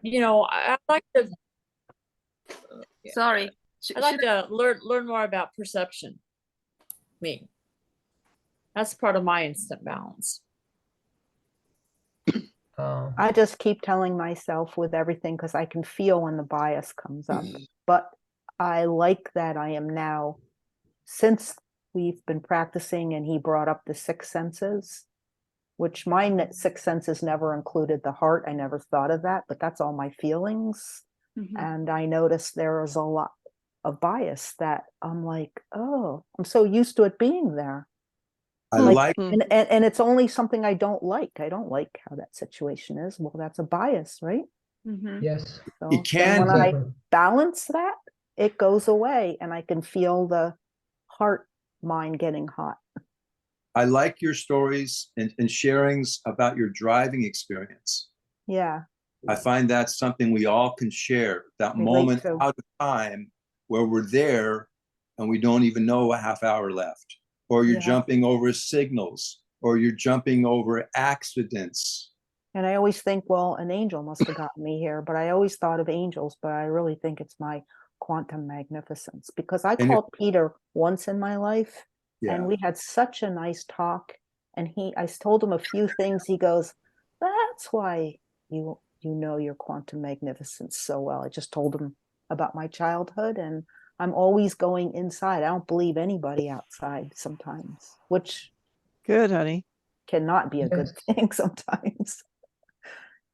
I like to Sorry. learn more about perception. Me. That's part of my instant balance. I just keep telling myself with everything because I can feel when the bias comes up. But I like that I am now, since we've been practicing and he brought up the six senses, which my six senses never included the heart. I never thought of that, but that's all my feelings. And I noticed there is a lot of bias that I'm like, oh, I'm so used to it being there. And it's only something I don't like. I don't like how that situation is. Well, that's a bias, right? Yes. So You can, when I but- balance that, it goes away and I can feel the heart mind getting hot. I like your stories and sharings about your driving experience. Yeah. I find that's something we all can share, that Relate moment to. out of time where we're there and we don't even know a half hour left, or you're Yeah. jumping over signals, or you're jumping over accidents. And I always think, well, an angel must have gotten me here, but I always thought of angels, but I really think it's my quantum magnificence, because I called Peter once in my life and we had such a nice talk, and I told him a few things. He goes, that's why you know your quantum magnificence so well. I just told him about my childhood, and I'm always going inside. I don't believe anybody outside sometimes, which Good, honey. cannot be a good thing sometimes.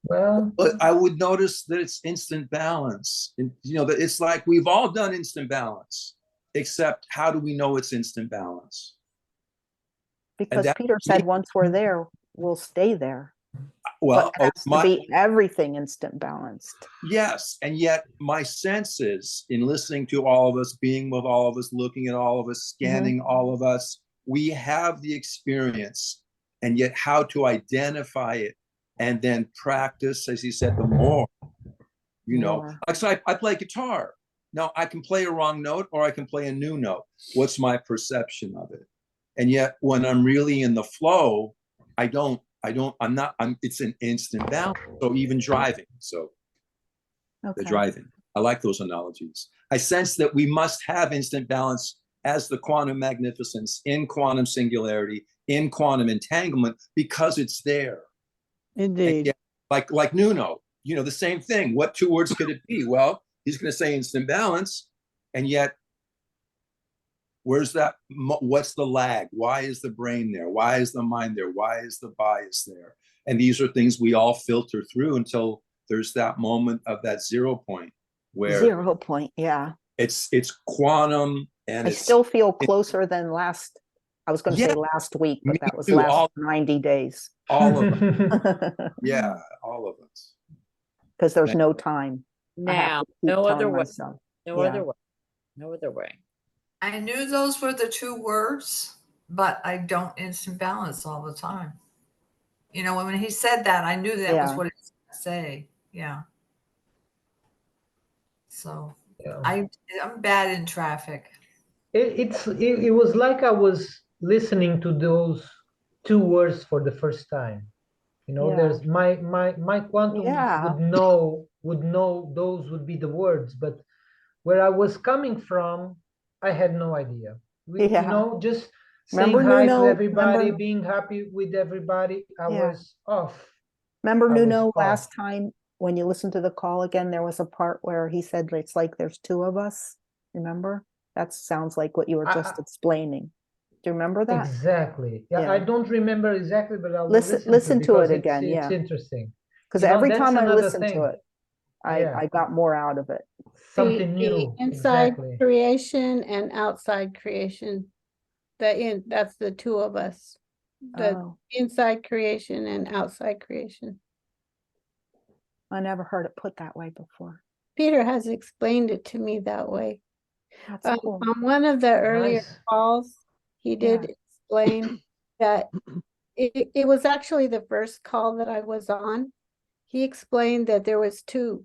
Well, But I would notice that it's instant balance. And, that it's like we've all done instant balance, except how do we know it's instant balance? Because Peter said, once we're there, we'll stay there. Well, but it has to be everything instant balanced. Yes, and yet my senses in listening to all of us, being with all of us, looking at all of us, scanning all of us, we have the experience, and yet how to identify it and then practice, as he said, the more, Like, so I play guitar. Now I can play a wrong note or I can play a new note. What's my perception of it? And yet when I'm really in the flow, it's an instant balance. So even driving, the driving, I like those analogies. I sense that we must have instant balance as the quantum magnificence, in quantum singularity, in quantum entanglement, because it's there. Indeed. Like Nuno, the same thing. What two words could it be? Well, he's going to say instant balance, and yet where's that? What's the lag? Why is the brain there? Why is the mind there? Why is the bias there? And these are things we all filter through until there's that moment of that 0 point where 0 point, yeah. It's quantum, and I still feel closer than last. I was going to say last week, but that was last 90 days. All of us. Yeah, all of us. Because there's no time. Now, no other way. No other way. No other way. I knew those were the 2 words, but I don't instant balance all the time. When he said that, I knew that was what he was going to say. Yeah. So I'm bad in traffic. It was like I was listening to those 2 words for the first time. There's my quantum would know those would be the words, but where I was coming from, I had no idea. Just saying hi to everybody, being happy with everybody. I was off. Remember Nuno last time when you listened to the call again, there was a part where he said it's like there's 2 of us. Remember? That sounds like what you were just explaining. Do you remember that? Exactly. Yeah, I don't remember exactly, but I'll listen to it again. It's interesting. Because every time I listen to it, I got more out of it. Something new. Inside creation and outside creation. That's the 2 of us. The inside creation and outside creation. I never heard it put that way before. Peter has explained it to me that way. That's cool. On one of the earlier calls, he did explain that it was actually the first call that I was on. He explained that there was 2,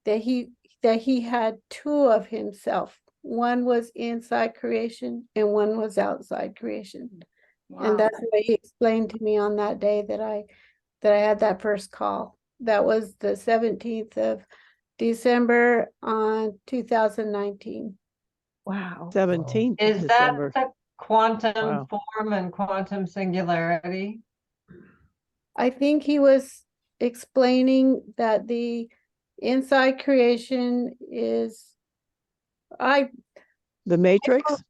that he had 2 of himself. One was inside creation and one was outside creation. Wow. And that's what he explained to me on that day that I had that first call. That was the 17th of December on 2019. Wow. 17th of Is that December. the quantum Wow. form and quantum singularity? I think he was explaining that the inside creation is, The Matrix?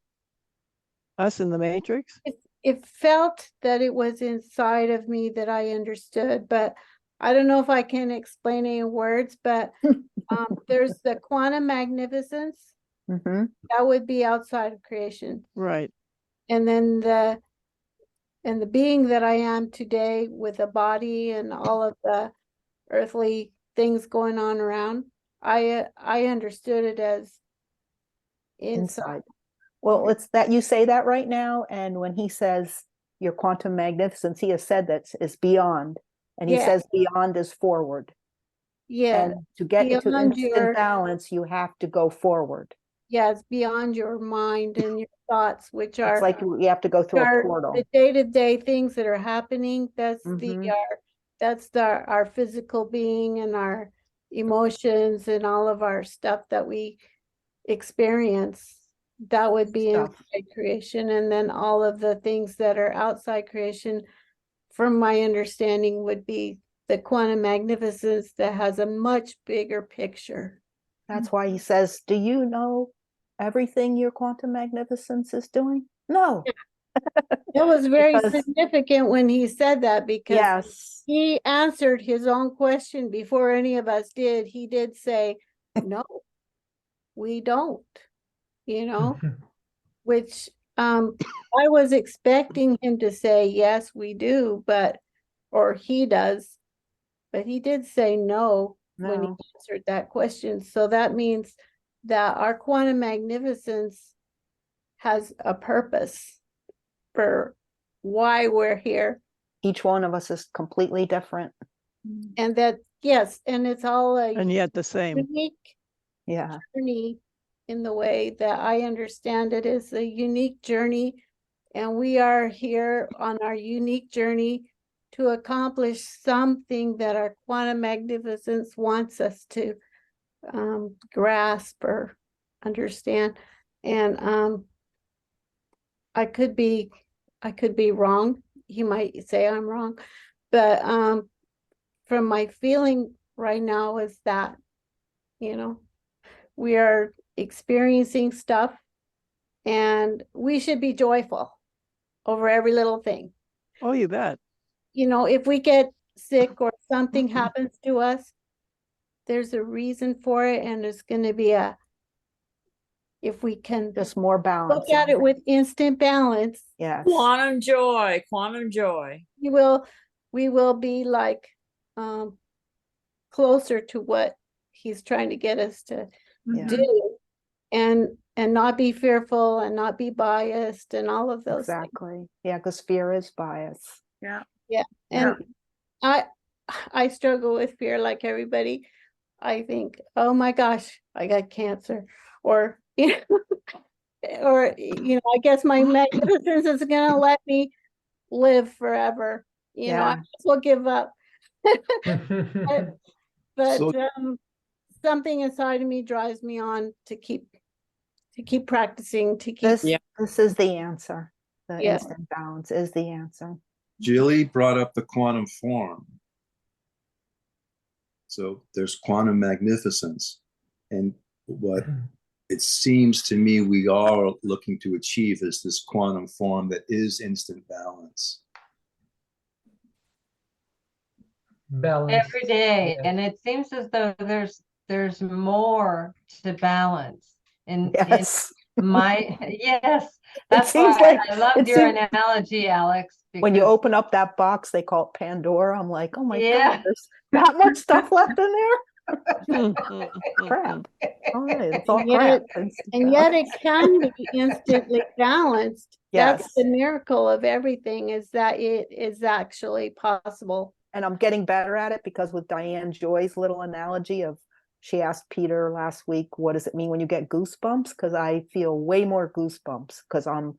Us in the Matrix? it felt that it was inside of me that I understood, but I don't know if I can explain it in words, but there's the quantum magnificence. Mm-hmm. That would be outside of creation. Right. And then the being that I am today with a body and all of the earthly things going on around, I understood it as inside. Well, it's that you say that right now, and when he says your quantum magnificence, he has said that is beyond, and he says beyond is forward. Yeah. And to get into Beyond instant balance, you have to go forward. Yeah, it's beyond your mind and your thoughts, which are It's like you have to go through a portal. the day-to-day things that are happening. That's Mhm. our physical being and our emotions and all of our stuff that we experience. That would be inside creation. And then all of the things that are outside creation, from my understanding, would be the quantum magnificence that has a much bigger picture. That's why he says, do you know everything your quantum magnificence is doing? No. It was very significant when he said that, because he answered his own question before any of us did. He did say, no, we don't, which I was expecting him to say, yes, we do, or he does, but he did say no when he answered that question. So that means that our quantum magnificence has a purpose for why we're here. Each one of us is completely different. And that, yes, and it's all and yet the same. Unique journey. In the way that I understand it, is a unique journey, and we are here on our unique journey to accomplish something that our quantum magnificence wants us to grasp or understand. And I could be wrong. He might say I'm wrong, but from my feeling right now is that, we are experiencing stuff, and we should be joyful over every little thing. Oh, you bet. If we get sick or something happens to us, there's a reason for it, and there's going to be if we can just more balance, look at it with instant balance. Yes. Quantum joy, quantum joy. We will be like closer to what he's trying to get us to do, and not be fearful and not be biased and all of those things. Yeah, because fear is bias. And I struggle with fear like everybody. I think, oh my gosh, I got cancer, or or I guess my magnificence is gonna let me live forever. I just will give up. but something inside of me drives me on to keep practicing, to keep this is the answer. The instant balance is the answer. Jilly brought up the quantum form. So there's quantum magnificence, and what it seems to me we are looking to achieve is this quantum form that is instant balance. Every day. And it seems as though there's more to balance in my that's why I loved your analogy, Alex. When you open up that box, they call it Pandora. I'm like, oh my God, there's that much stuff left in there. Crap. All right, it's all crap. And yet it can be instantly balanced. That's the miracle of everything, is that it is actually possible. And I'm getting better at it, because with Diane Joy's little analogy of, she asked Peter last week, what does it mean when you get goosebumps? Because I feel way more goosebumps because I'm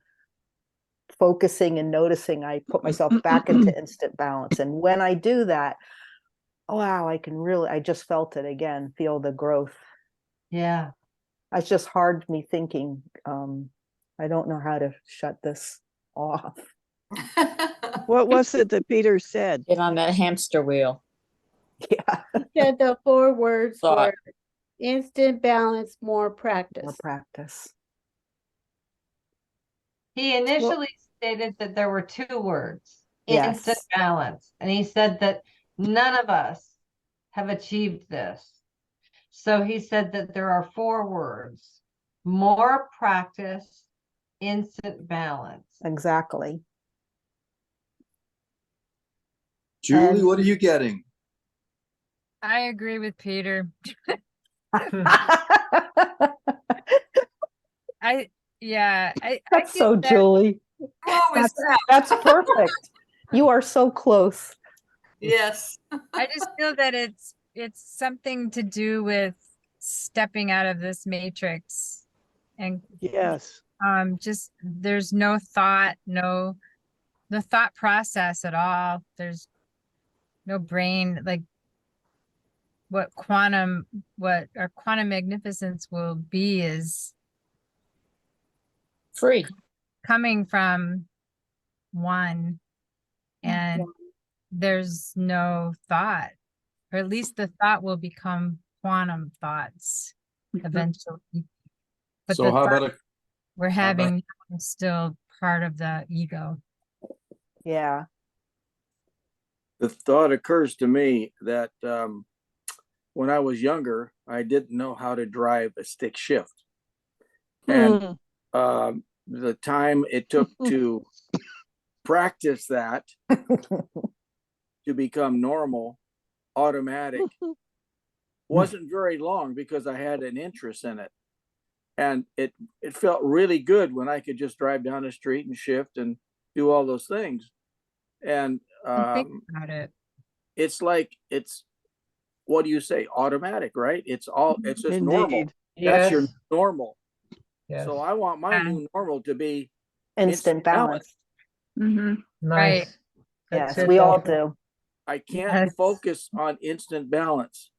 focusing and noticing. I put myself back into instant balance. And when I do that, wow, I just felt it again, feel the growth. Yeah. It's just hard me thinking. I don't know how to shut this off. What was it that Peter said? Get on that hamster wheel. Yeah. He said the 4 words Thought. were instant balance, more practice. More practice. He initially stated that there were 2 words, Yes. instant balance. And he said that none of us have achieved this. So he said that there are 4 words, more practice, instant balance. Exactly. Julie, And- what are you getting? I agree with Peter. That's so Julie. That's perfect. You are so close. Yes. I just feel that it's something to do with stepping out of this matrix and Yes. just there's no thought, no thought process at all. There's no brain, like what our quantum magnificence will be is Free. coming from one, and there's no thought, or at least the thought will become quantum thoughts eventually. But So the how thought about we're having is still part of the ego. Yeah. The thought occurs to me that when I was younger, I didn't know how to drive a stick shift. And the time it took to practice that to become normal, automatic, wasn't very long because I had an interest in it. And it felt really good when I could just drive down the street and shift and do all those things. And Think about it. it's like, what do you say? Automatic, right? It's just Indeed. normal. Yes. That's your normal. Yes. So I want my new normal to be Instant balance. Right. Nice. Yes, That's it, we all Alfred. do. I can't Yes. focus on instant balance.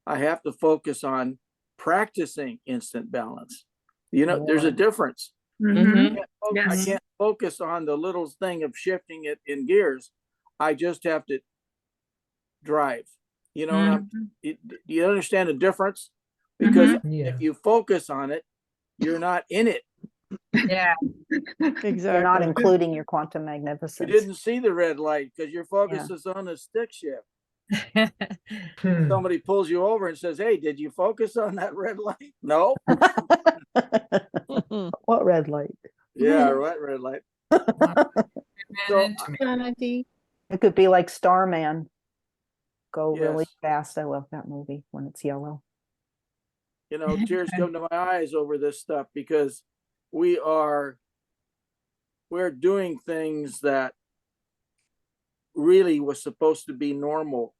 I have to focus on practicing instant balance. You know, there's a difference. Mhm. I can't focus on the little thing of shifting it in gears. I just have to drive. You know, and do you understand the difference? Because Yeah. if you focus on it, you're not in it. Yeah. Exactly. You're not including your quantum You magnificence. didn't see the red light because your focus is on the stick shift. Somebody pulls you over and says, "Hey, did you focus on that red light?" No. What red light? Yeah, right, red light. So, It could be like Starman. Go really Yes. fast. I love that movie when it's yellow. you know, tears come to my eyes over this stuff because we're doing things that really was supposed to be normal,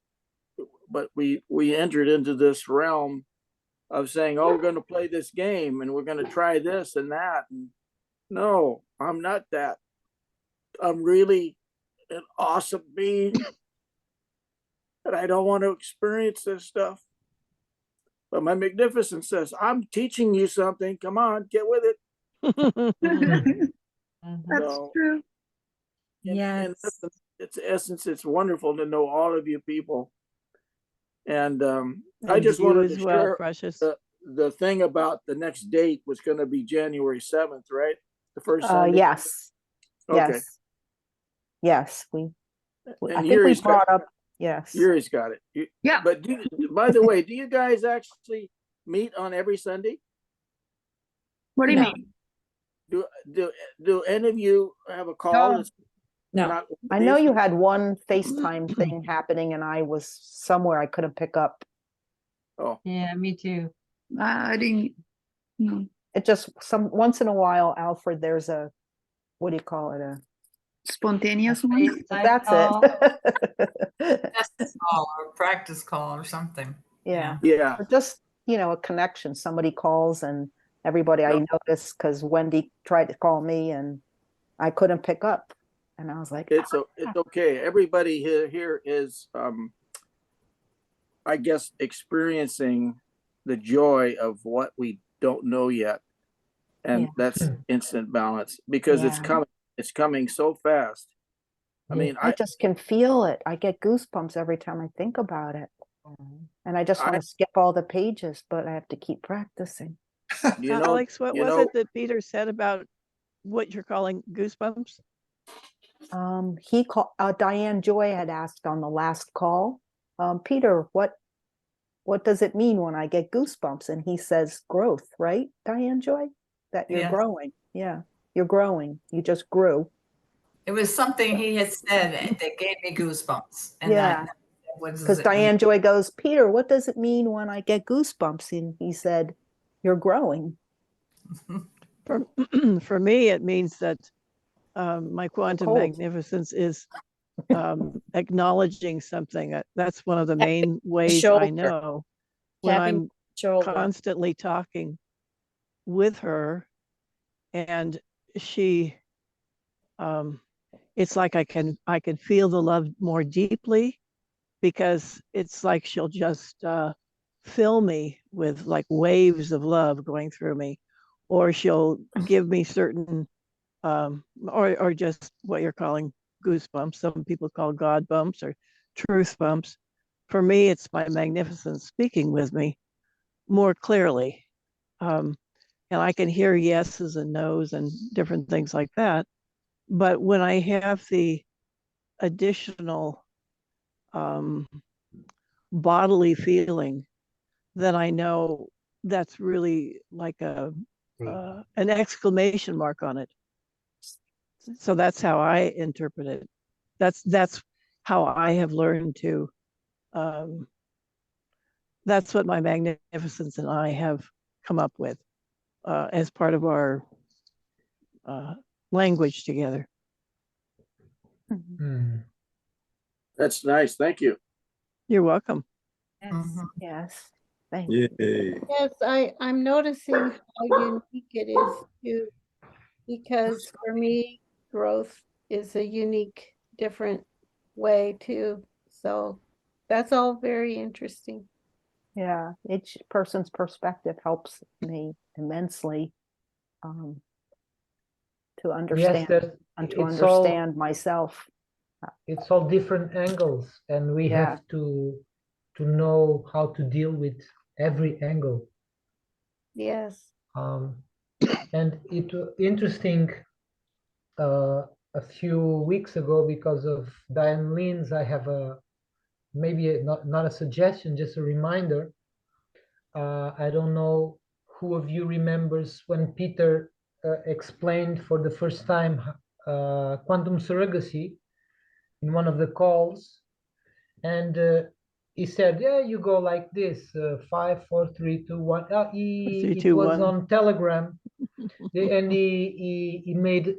but we entered into this realm of saying, "Oh, we're going to play this game and we're going to try this and that." And no, I'm not that. I'm really an awesome being, and I don't want to experience this stuff. But my magnificence says, "I'm teaching you something. Come on, get with it." That's true. Yes. It's essence. It's wonderful to know all of you people. And I And just you wanted as to well, share Precious. the thing about the next date was going to be January 7th, right? The first Sunday. Yes. Okay. Yes. I And think we Yuri's brought up. Yes. Yuri's got it. Yeah. But by the way, do you guys actually meet on every Sunday? What do you mean? Do any of you have a call? No. That's No. not I know you had one FaceTime thing happening and I was somewhere I couldn't pick up. Oh. Yeah, me too. I didn't. No. It just once in a while, Alfred, there's a, what do you call it? A Spontaneous one? That's call. it. Test call or practice call or something. Yeah. Yeah. Or just, a connection. Somebody calls and everybody I noticed because Wendy tried to call me and I couldn't pick up. And I was like, It's okay. Everybody here is I guess, experiencing the joy of what we don't know yet. And that's instant balance, because it's coming so fast. I mean, I just can feel it. I get goosebumps every time I think about it. And I just want to skip all the pages, but I have to keep practicing. Alex, what was it that Peter said about what you're calling goosebumps? He called, Diane Joy had asked on the last call, Peter, what does it mean when I get goosebumps? And he says growth, right, Diane Joy? That you're growing. Yeah, you're growing. You just grew. It was something he had said that gave me goosebumps. And because Diane Joy goes, Peter, what does it mean when I get goosebumps? And he said, you're growing. For me, it means that my quantum magnificence is acknowledging something. That's one of the main ways I know when I'm constantly talking with her, and she it's like I can feel the love more deeply, because it's like she'll just fill me with like waves of love going through me, or she'll give me certain or just what you're calling goosebumps. Some people call God bumps or truth bumps. For me, it's my magnificence speaking with me more clearly. And I can hear yeses and nos and different things like that. But when I have the additional bodily feeling, then I know that's really like an exclamation mark on it. So that's how I interpret it. That's how I have learned to. That's what my magnificence and I have come up with as part of our language together. That's nice. Thank you. You're welcome. Yes. Thank you. Yes, I'm noticing how unique it is too, because for me, growth is a unique, different way too. So that's all very interesting. Yeah, each person's perspective helps me immensely to understand and to understand myself. It's all different angles, and we have to know how to deal with every angle. Yes. And it interesting a few weeks ago, because of Diane Lynn's, I have not a suggestion, just a reminder. I don't know who of you remembers when Peter explained for the first time quantum surrogacy in one of the calls, and he said, yeah, you go like this, 5, 4, 3, 2, 1. It was on Telegram. And he made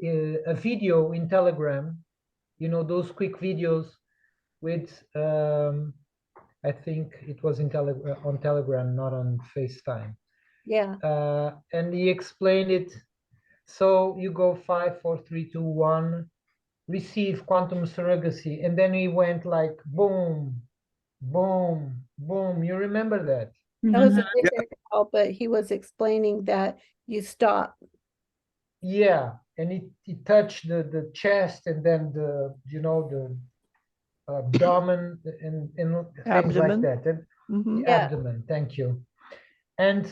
a video in Telegram, those quick videos with I think it was on Telegram, not on FaceTime. Yeah. And he explained it. So you go 5, 4, 3, 2, 1, receive quantum surrogacy, and then he went like boom, boom, boom. You remember that? That was a different call, but he was explaining that you stop. Yeah, and it touched the chest, and then the abdomen and things like that. And the abdomen, thank you. And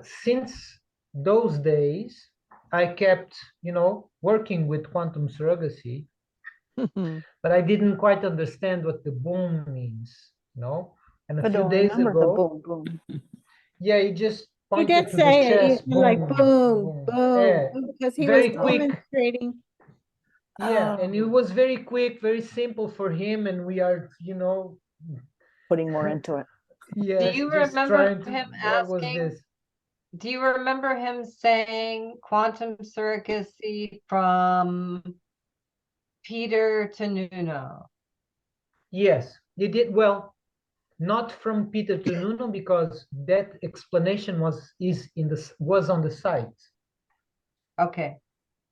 since those days, I kept working with quantum surrogacy, but I didn't quite understand what the boom means, and a few days ago, yeah, he just pointed to the chest, boom, like boom, boom, because he was demonstrating. Yeah, and it was very quick, very simple for him, and we are, putting more into it. Yeah. Do you remember him asking? This? Do you remember him saying quantum surrogacy from Peter to Nuno? Yes, he did. Well, not from Peter to Nuno, because that explanation was on the site. Okay.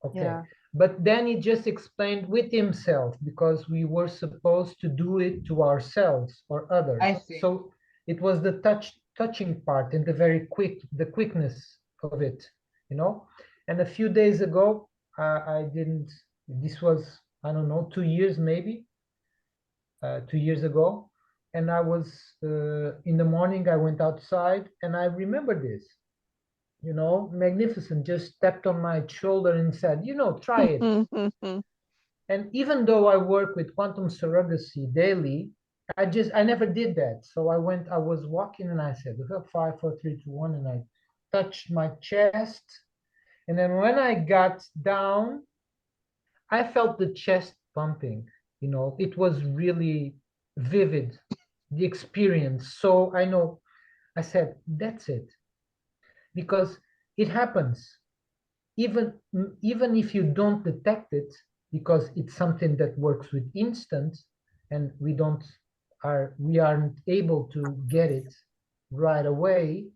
Okay. Yeah. But then he just explained with himself, because we were supposed to do it to ourselves or others. I see. So it was the touching part and the quickness of it, you know. And a few days ago, this was, I don't know, 2 years maybe, 2 years ago. And I was, in the morning, I went outside and I remember this, you know, Magnificent just tapped on my shoulder and said, you know, try it. And even though I work with quantum surrogacy daily, I never did that. So I was walking and I said, 5, 4, 3, 2, 1, and I touched my chest. And then when I got down, I felt the chest pumping, you know, it was really vivid, the experience. So I said, that's it. Because it happens, even if you don't detect it, because it's something that works with instant, and we aren't able to get it right away.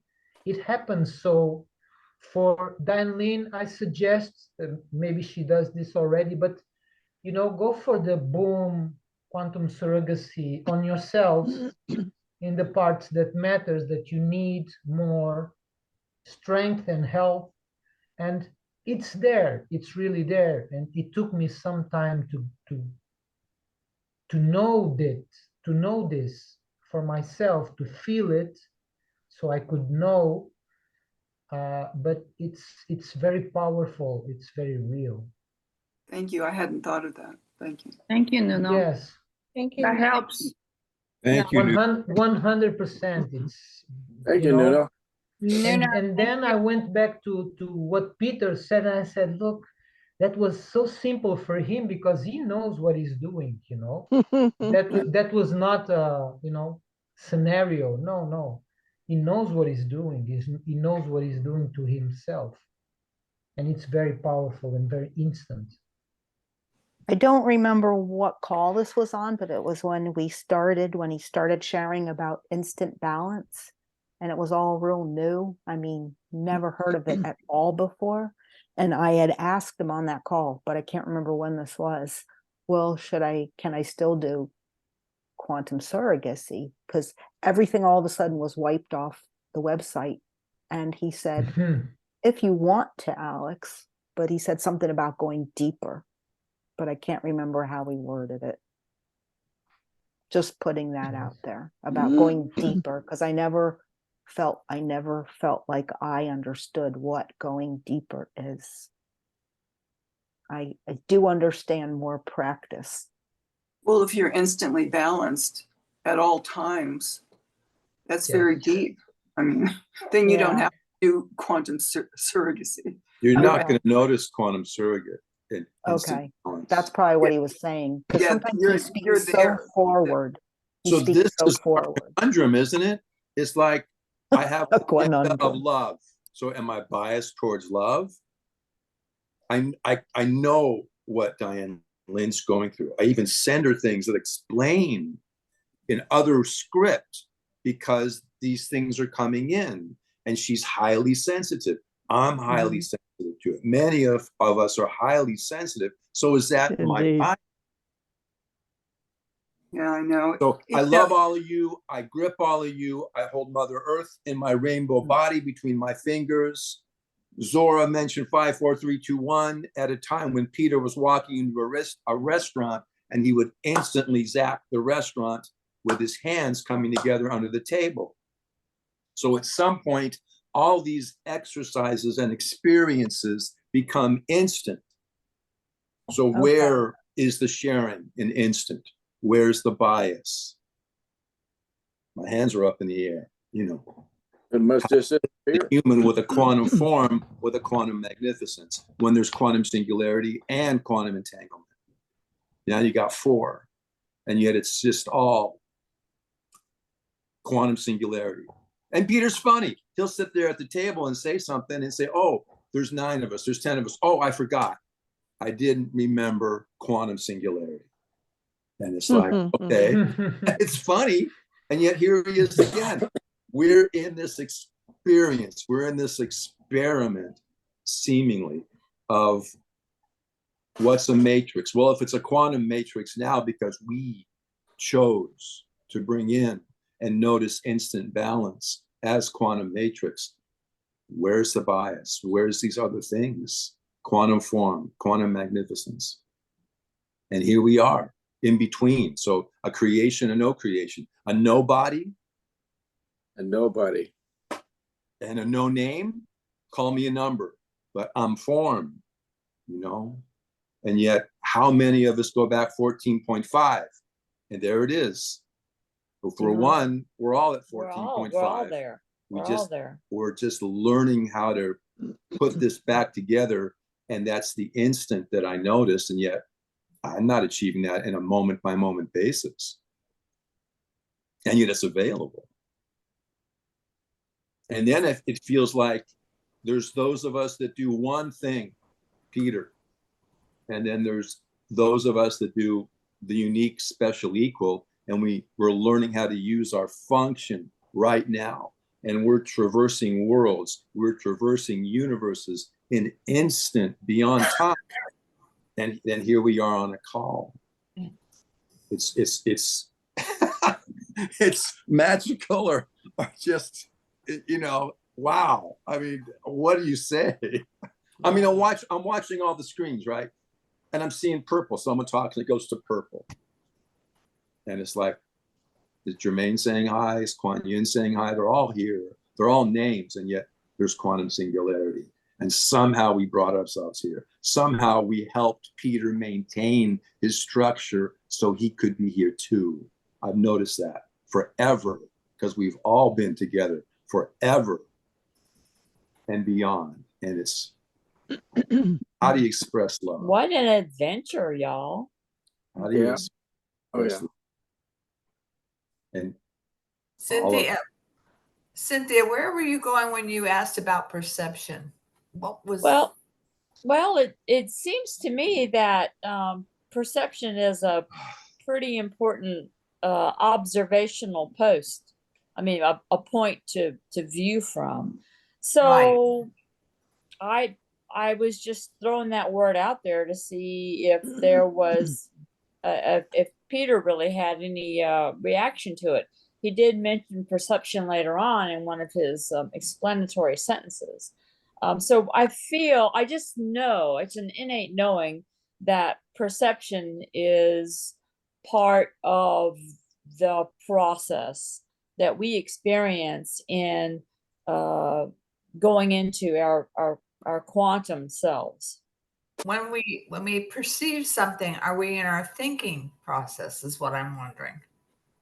It happens. So for Diane Lynn, I suggest, maybe she does this already, but you know, go for the boom quantum surrogacy on yourselves in the parts that matters, that you need more strength and health. And it's there, it's really there. And it took me some time to know this for myself, to feel it, so I could know. But it's very powerful, it's very real. Thank you. I hadn't thought of that. Thank you. Thank you, Nuno. Yes. Thank you. That helps. Thank you. 100%. It's, Thank you you, know, Nuno. Nuno, and then I went back to what Peter said, and I said, look, that was so simple for him because he knows what he's doing, you know. that was not a, you know, scenario. No. He knows what he's doing. He knows what he's doing to himself. And it's very powerful and very instant. I don't remember what call this was on, but it was when he started sharing about instant balance, and it was all real new. I mean, never heard of it at all before. And I had asked him on that call, but I can't remember when this was. Well, can I still do quantum surrogacy? Because everything all of a sudden was wiped off the website. And he said, if you want to, Alex, but he said something about going deeper, but I can't remember how he worded it. Just putting that out there about going deeper, because I never felt like I understood what going deeper is. I do understand more practice. Well, if you're instantly balanced at all times, that's very deep. I mean, then you don't have to do quantum surrogacy. You're not going to notice quantum surrogate. Okay, that's probably what he was saying. Because sometimes he speaks so forward. So this is a conundrum, isn't it? It's like I have a conundrum of love. So am I biased towards love? I know what Diane Lynn's going through. I even send her things that explain in other script because these things are coming in, and she's highly sensitive. I'm highly sensitive to it. Many of us are highly sensitive. So is that my body? Yeah, I know. So I love all of you. I grip all of you. I hold Mother Earth in my rainbow body between my fingers. Zora mentioned 5, 4, 3, 2, 1 at a time when Peter was walking into a restaurant, and he would instantly zap the restaurant with his hands coming together under the table. So at some point, all these exercises and experiences become instant. So where is the sharing in instant? Where's the bias? My hands are up in the air, you know. It must disappear. Human with a quantum form, with a quantum magnificence, when there's quantum singularity and quantum entanglement. Now you got 4, and yet it's just all quantum singularity. And Peter's funny. He'll sit there at the table and say something and say, oh, there's 9 of us, there's 10 of us. Oh, I forgot. I didn't remember quantum singularity. And it's like, okay, it's funny. And yet here he is again. We're in this experience. We're in this experiment, seemingly, of what's a matrix. Well, if it's a quantum matrix now, because we chose to bring in and notice instant balance as quantum matrix. Where's the bias? Where's these other things? Quantum form, quantum magnificence. And here we are in between. So a creation and no creation, a nobody, and nobody, and a no name. Call me a number, but I'm form, you know? And yet, how many of us go back 14.5? And there it is. But for one, we're all at 14.5. We're all there. We're just learning how to put this back together. And that's the instant that I notice. And yet I'm not achieving that in a moment by moment basis. And yet it's available. And then it feels like there's those of us that do one thing, Peter. And then there's those of us that do the unique, special, equal. And we're learning how to use our function right now. And we're traversing worlds. We're traversing universes in instant, beyond time. And then here we are on a call. It's it's magical or just, you know, wow. I mean, what do you say? I mean, I'm watching all the screens, right? And I'm seeing purple. Someone talks and it goes to purple. And it's like, is Jermaine saying hi? Is Kuan Yin saying hi? They're all here. They're all names. And yet there's quantum singularity. And somehow we brought ourselves here. Somehow we helped Peter maintain his structure so he could be here too. I've noticed that forever, because we've all been together forever and beyond. And it's, how do you express love? What an adventure, y'all. How do you Yeah. express Oh, yeah. love? And Cynthia, where were you going when you asked about perception? What was well, it seems to me that perception is a pretty important observational post. I mean, a point to view from. So I was just throwing that word out there to see if there was if Peter really had any reaction to it. He did mention perception later on in one of his explanatory sentences. So I just know, it's an innate knowing that perception is part of the process that we experience in going into our quantum selves. When we perceive something, are we in our thinking process is what I'm wondering.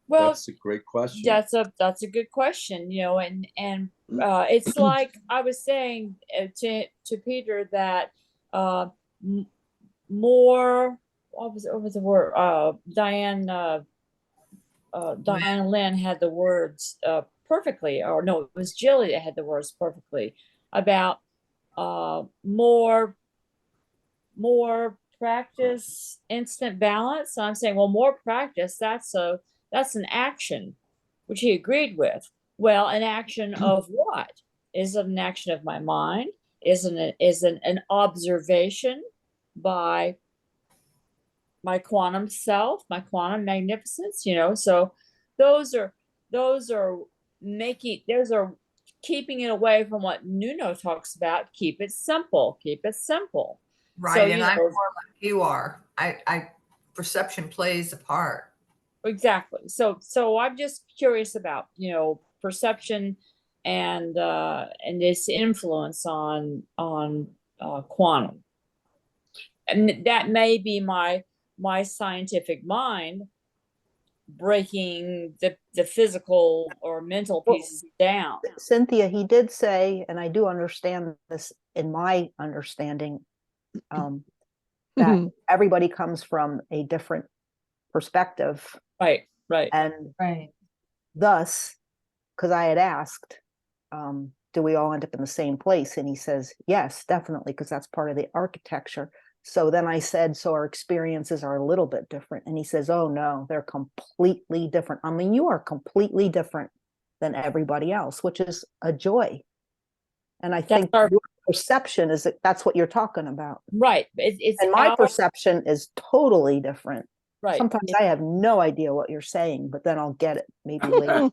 Well, that's a great question. That's a good question, you know, and it's like I was saying to Peter that more, what was the word? Diane Lynn had the words perfectly, or no, it was Jilly that had the words perfectly about more practice, instant balance. So I'm saying, well, more practice, that's an action, which he agreed with. Well, an action of what? Is it an action of my mind? Is it an observation by my quantum self, my quantum magnificence, you know? So those are keeping it away from what Nuno talks about. Keep it simple. Right. So, and I'm more like you are. I perception plays a part. Exactly. So I'm just curious about, you know, perception and this influence on quantum. And that may be my scientific mind breaking the physical or mental pieces down. Cynthia, he did say, and I do understand this in my understanding, that everybody comes from a different perspective. Right. And thus, because I had asked, do we all end up in the same place? And he says, yes, definitely, because that's part of the architecture. So then I said, so our experiences are a little bit different. And he says, oh no, they're completely different. I mean, you are completely different than everybody else, which is a joy. And I think your perception is that's what you're talking about. Right. And my perception is totally different. Right. Sometimes I have no idea what you're saying, but then I'll get it maybe later.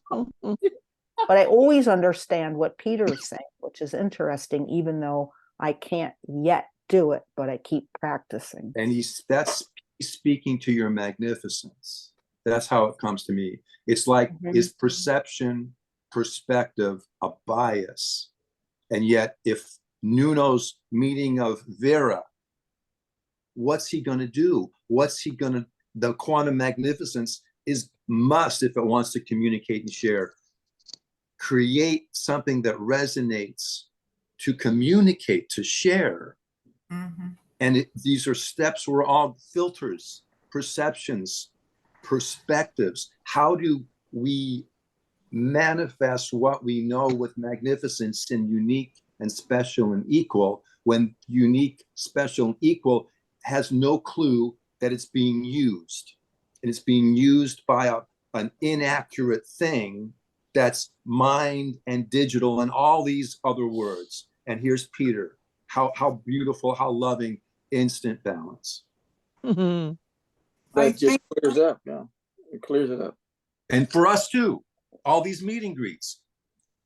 But I always understand what Peter is saying, which is interesting, even though I can't yet do it, but I keep practicing. And that's speaking to your magnificence. That's how it comes to me. It's like, is perception, perspective a bias? And yet, if Nuno's meeting of Vera, what's he going to do? The quantum magnificence must, if it wants to communicate and share, create something that resonates to communicate, to share. And these are steps, we're all filters, perceptions, perspectives. How do we manifest what we know with magnificence in unique and special and equal, when unique, special, and equal has no clue that it's being used? And it's being used by an inaccurate thing that's mind and digital and all these other words. And here's Peter. How beautiful, how loving, instant balance. That just clears up, yeah. It clears it up. And for us too, all these meet and greets.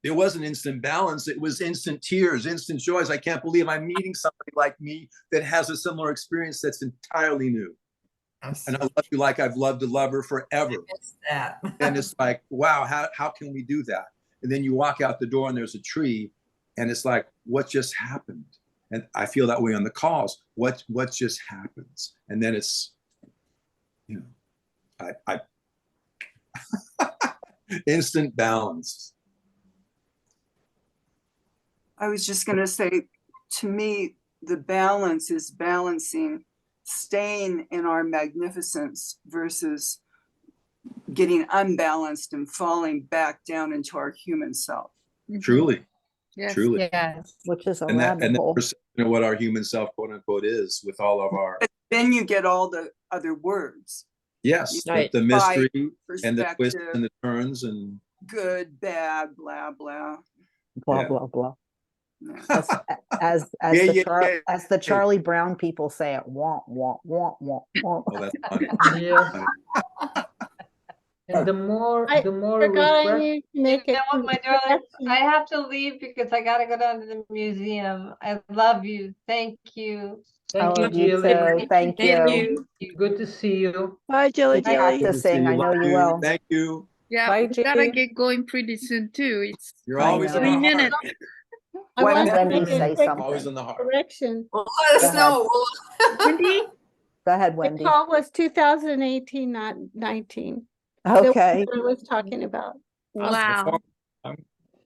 It wasn't instant balance, it was instant tears, instant joys. I can't believe I'm meeting somebody like me that has a similar experience that's entirely new. And I love you like I've loved a lover forever. And it's like, wow, how can we do that? And then you walk out the door and there's a tree, and it's like, what just happened? And I feel that way on the calls. What just happens? And then it's, I instant balance. I was just going to say, to me, the balance is balancing, staying in our magnificence versus getting unbalanced and falling back down into our human self. Truly. Yes. Truly. Yes. Which is a And that rabbit hole. perception of what our human self, quote unquote, is with all of our. But then you get all the other words. Yes, Right. the mystery and the twists Perspective, and the turns and good, bad, blah, blah. Blah, Yeah. blah, blah. Yeah. As the Charlie Brown people say it, womp, womp, womp, womp, womp. oh, that's funny. Yeah. And the more we practice, Make You it. know what, my darling, I have to leave because I gotta go down to the museum. I love you. Thank you. thank I you, love you Jilly. too. Thank you. Good to see you. Bye, Jilly Keep Jilly. practicing. I know you will. Thank you. Yeah, Bye, we gotta Judy. get going pretty soon too. It's You're I always in know. the 3 heart. minutes. I want to Wendy make say a quick Always something. in the heart. correction. Well, let us know. Wendy? Go ahead, The Wendy. call was 2018, not 19. Okay, That I was talking about. Wow.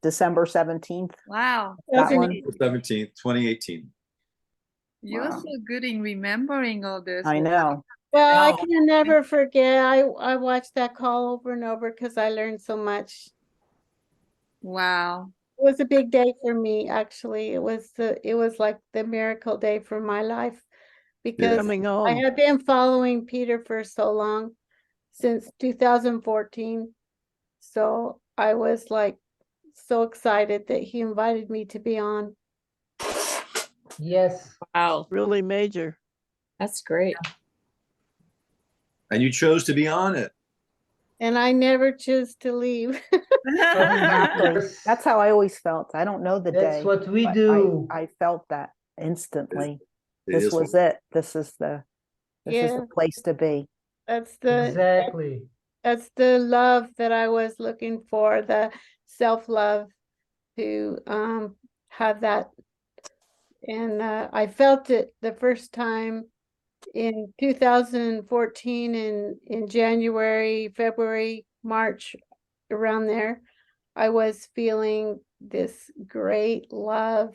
December 17th. Wow. That one. 17th, 2018. You're Wow. so good in remembering all this. I know. Well, I No. can never forget. I watched that call over and over because I learned so much. Wow. It was a big day for me, actually. It was like the miracle day for my life because Coming I home. had been following Peter for so long, since 2014. So I was like so excited that he invited me to be on. Yes. Wow. Really major. That's great. And you chose to be on it. And I never choose to leave. Exactly. That's how I always felt. I don't know the day. That's what we but do. I felt that instantly. It This is was what- it. This is the place to be. That's the Exactly. that's the love that I was looking for, the self-love to have that. And I felt it the first time in 2014 in January, February, March, around there. I was feeling this great love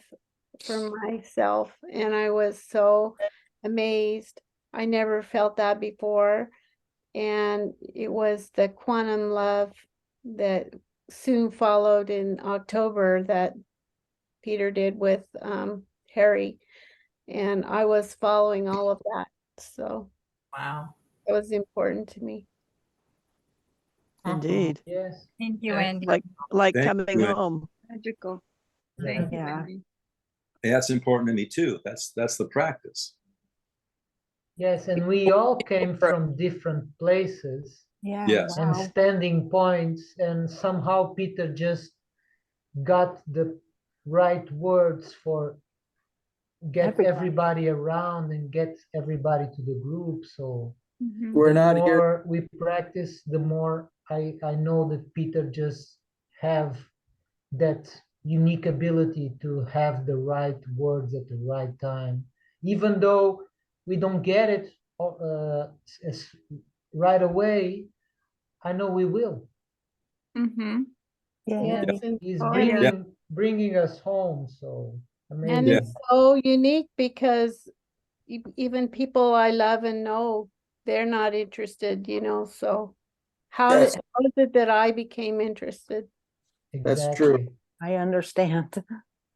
for myself, and I was so amazed. I never felt that before. And it was the quantum love that soon followed in October that Peter did with Harry. And I was following all of that. So Wow. it was important to me. Indeed. Yes. Thank you, Okay. Andy. Like Thank coming you. home. Magical. Yeah. Thank you, Yeah. Wendy. That's important to me too. That's the practice. Yes, and we all came from different places. Yeah. Yes. And Wow. standing points, and somehow Peter just got the right words for get everybody around and get everybody to the group. So We're the not here. more we practice, the more I know that Peter just have that unique ability to have the right words at the right time, even though we don't get it as right away. I know we will. Mm-hmm. Yeah. Yes, and He's oh, bringing us home. So and amazing. it's so unique because even people I love and know, they're not interested, you know, so how is it that I became interested? That's true. I understand.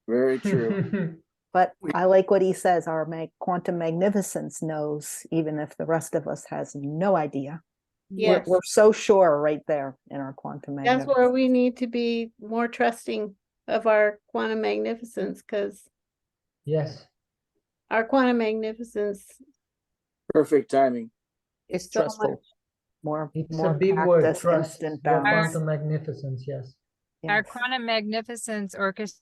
Very true. But I like what he says. Our quantum magnificence knows, even if the rest of us has no idea. Yes. We're so sure right there in our quantum magnificence. That's where we need to be more trusting of our quantum magnificence, because yes, our quantum magnificence, perfect timing. It's so trustful. much. It's More a big word, practice, trust. instant Your balance. quantum magnificence, yes. Our quantum magnificence orchestra